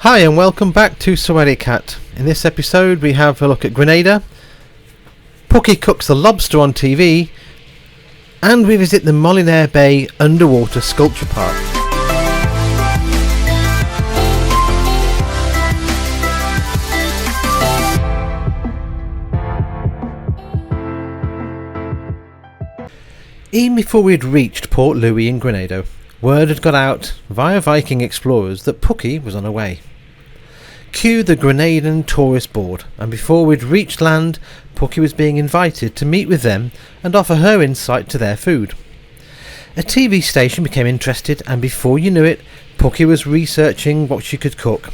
Hi and welcome back to Sawasdeekat. In this episode we have a look at Grenada, Pookie cooks the lobster on TV, and we visit the Molinaire Bay underwater sculpture park. Even before we had reached Port Louis in Grenada, word had got out via Viking explorers that Pookie was on her way. Cue the Grenadian Tourist Board, and before we'd reached land, Pookie was being invited to meet with them and offer her insight to their food. A TV station became interested, and before you knew it, Pookie was researching what she could cook.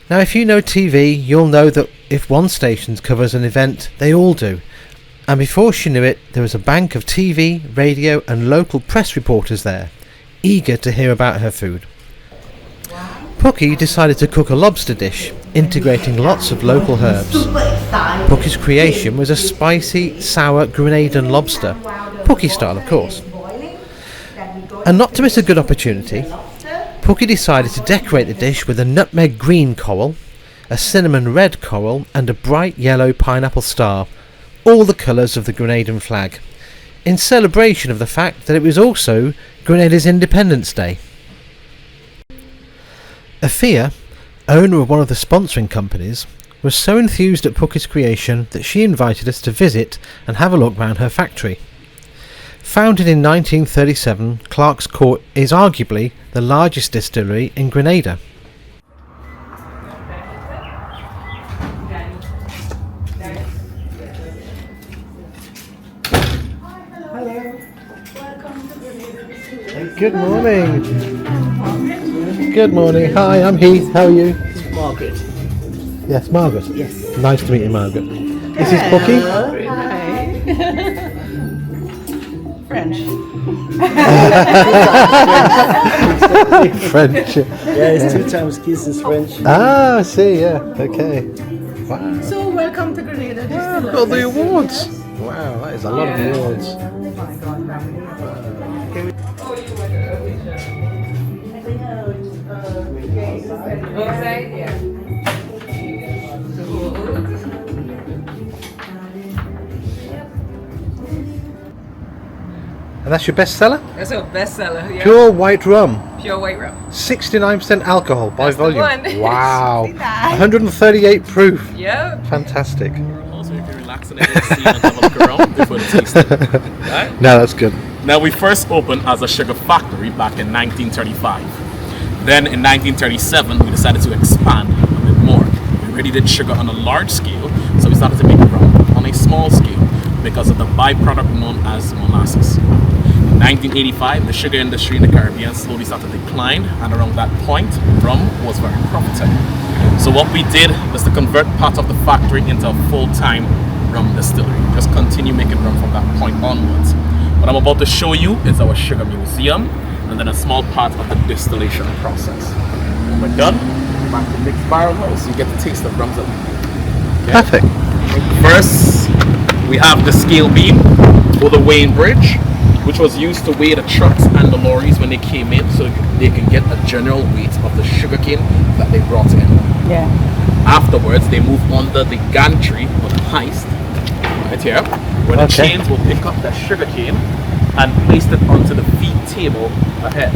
Now if you know TV, you'll know that if one station covers an event, they all do. And before she knew it, there was a bank of TV, radio and local press reporters there, eager to hear about her food. Pookie decided to cook a lobster dish, integrating lots of local herbs. Pookie's creation was a spicy, sour Grenadian lobster, Pookie style of course. And not to miss a good opportunity, Pookie decided to decorate the dish with a nutmeg green coral, a cinnamon red coral and a bright yellow pineapple star, all the colours of the Grenadian flag, in celebration of the fact that it was also Grenada's Independence Day. Afia, owner of one of the sponsoring companies, was so enthused at Pookie's creation that she invited us to visit and have a look round her factory. Founded in 1937, Clark's Court is arguably the largest distillery in Grenada. Good morning. Good morning. Hi, I'm Heath. How are you? Margaret. Yes, Margaret. Yes. Nice to meet you, Margaret. This is Pookie. Hi. French. French. Yeah, it's 2 times kiss is French. Ah, I see. Yeah. Okay. Wow. So welcome to Grenada. Wow, we've got the awards. Wow, that is a lot of awards. And that's your bestseller? That's our bestseller. Yeah. Pure white rum. Pure white rum. 69% alcohol by That's the volume. one. Wow. 138 proof. Yep. Fantastic. Also, if you're relaxing and see and have a look around before the tasting. Right? No, that's good. Now, we first opened as a sugar factory back in 1935. Then in 1937, we decided to expand a bit more. We already did sugar on a large scale, so we started to make rum on a small scale because of the byproduct known as molasses. In 1985, the sugar industry in the Caribbean slowly started to decline, and around that point, rum was very profitable. So what we did was to convert part of the factory into a full-time rum distillery. Just continue making rum from that point onwards. What I'm about to show you is our sugar museum, and then a small part of the distillation process. When we're done, back to the mixed barrel house, you get to taste the rums that we make. Okay? Perfect. First, we have the scale beam, or the weighing bridge, which was used to weigh the trucks and the lorries when they came in, so they can get a general weight of the sugarcane that they brought in. Yeah. Afterwards, they move under the gantry or the heist, right here, where the chains will pick up the sugarcane and place it onto the feed table ahead.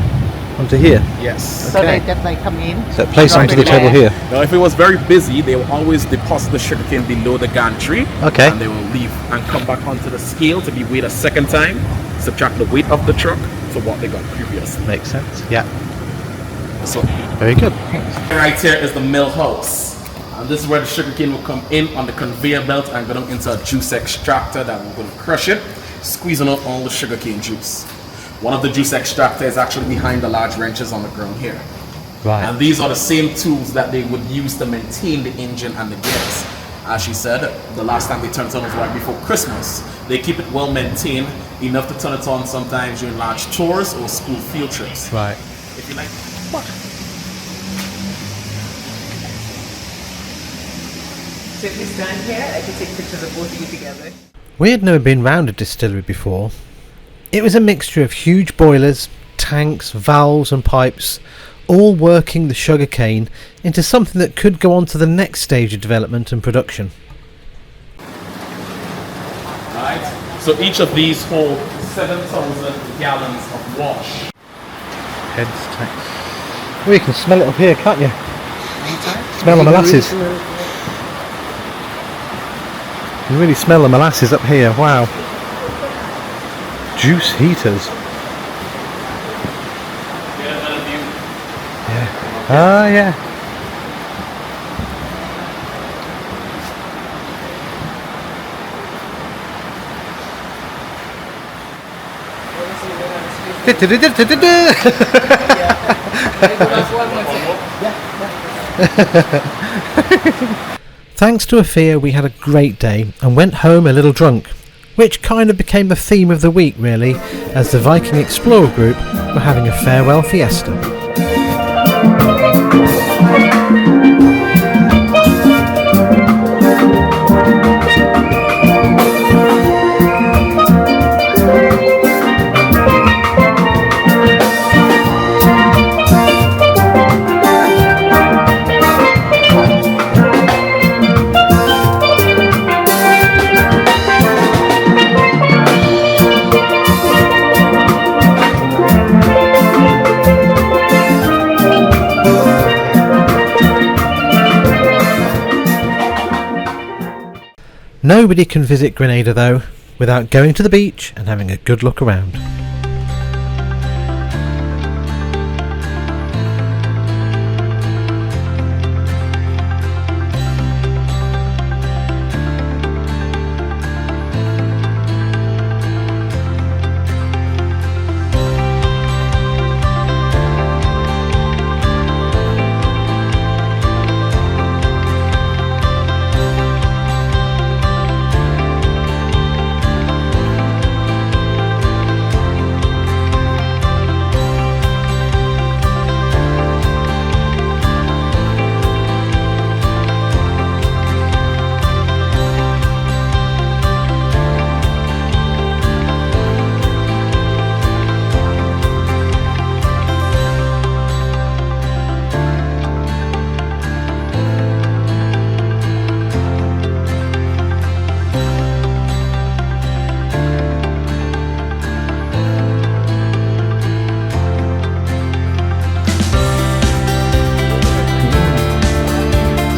Onto here. Yes. So they come in. So place onto the table here. Now, if it was very busy, they will always deposit the sugarcane below the gantry. Okay. And they will leave and come back onto the scale to be weighed a second time, subtract the weight of the truck for what they got previously. Makes sense. Yeah. So, Very good. right here is the mill house. And this is where the sugarcane will come in on the conveyor belt and go down into a juice extractor that we're going to crush it, squeezing out all the sugarcane juice. One of the juice extractor is actually behind the large wrenches on the ground here. Right. And these are the same tools that they would use to maintain the engine and the gears. As she said, the last time they turned it on was right before Christmas. They keep it well maintained, enough to turn it on sometimes during large tours or school field trips. Right. If you like. So if you stand here, I can take pictures of both of you together. We had never been round a distillery before. It was a mixture of huge boilers, tanks, valves and pipes, all working the sugar cane into something that could go on to the next stage of development and production. Right? So each of these hold 7,000 gallons of wash. Heads tight. Well, you can smell it up here, can't you? Smell the molasses. You can really smell the molasses up here. Wow. Juice heaters. Yeah. Ah, yeah. Thanks to Afia, we had a great day and went home a little drunk, which kind of became the theme of the week really, as the Viking Explorer group were having a farewell fiesta. Nobody can visit Grenada though without going to the beach and having a good look around.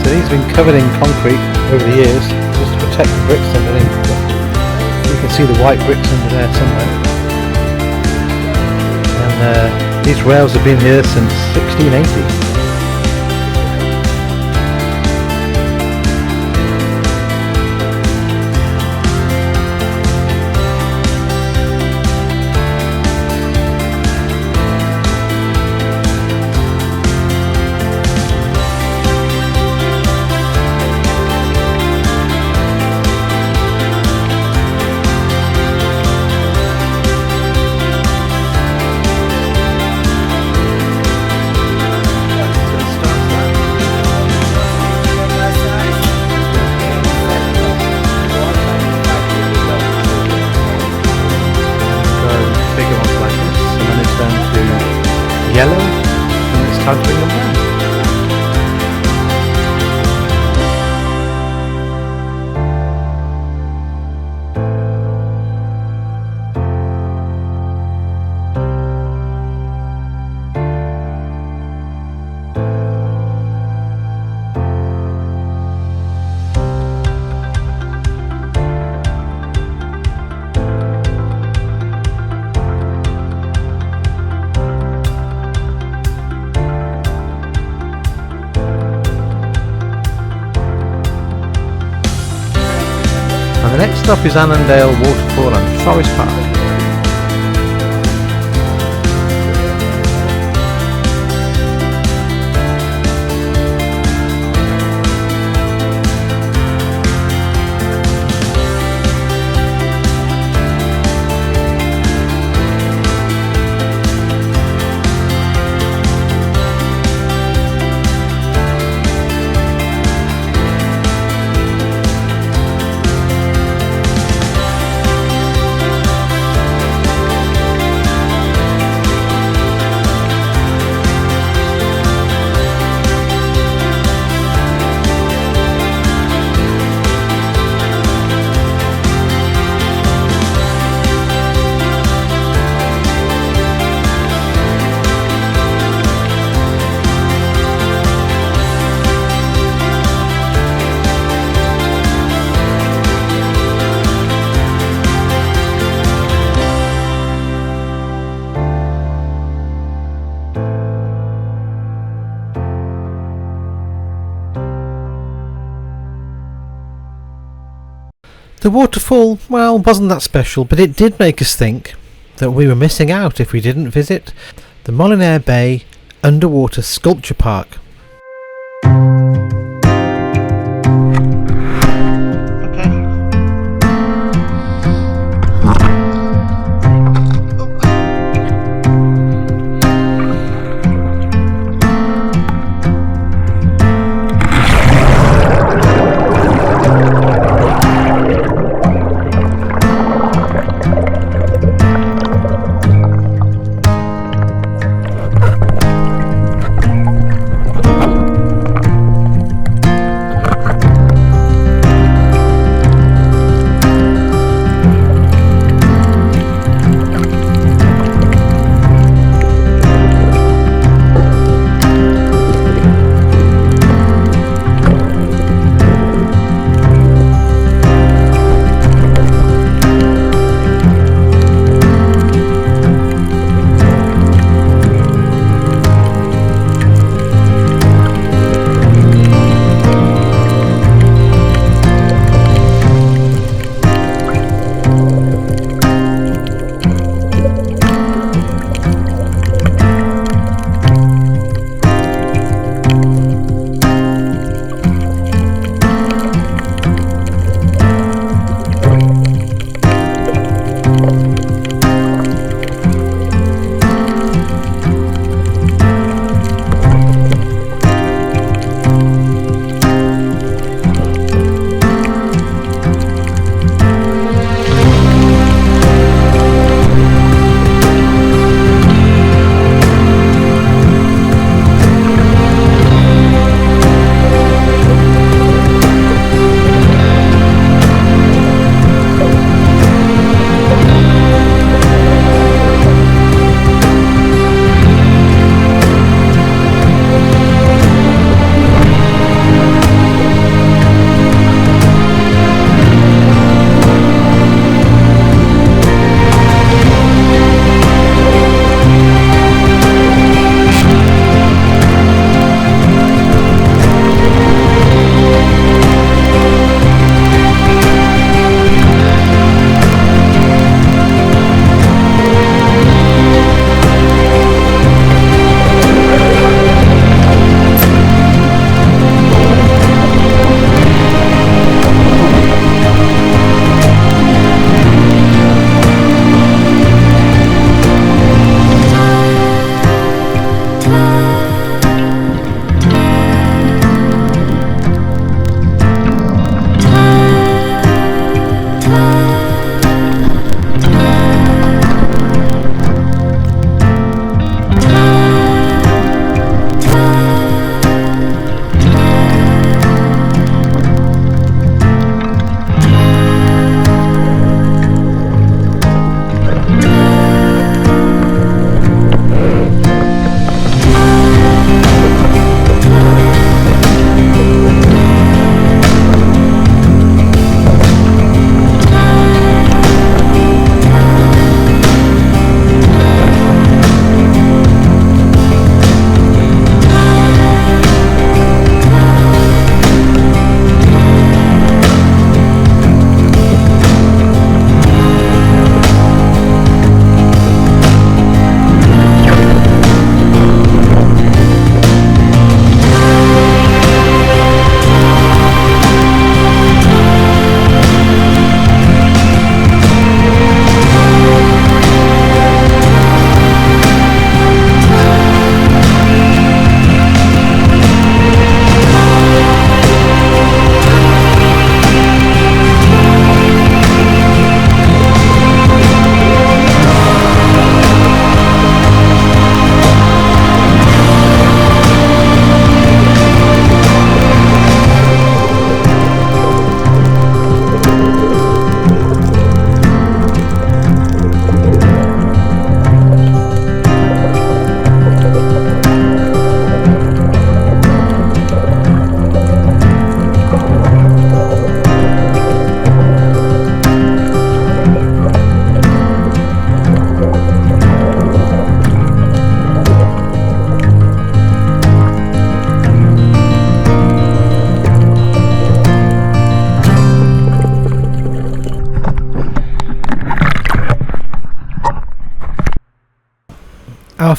These have been covered in concrete over the years just to protect the bricks underneath. But you can see the white bricks under there somewhere. And these rails have been here since 1680. Yellow, and it's time to bring them down. And the next stop is Annandale Waterfall and Forest Park. The waterfall, well, wasn't that special, but it did make us think that we were missing out if we didn't visit the Molinaire Bay Underwater Sculpture Park.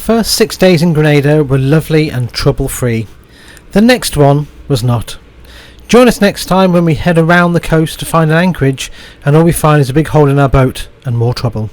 first 6 days in Grenada were lovely and trouble-free. The next one was not. Join us next time when we head around the coast to find an anchorage and all we find is a big hole in our boat and more trouble.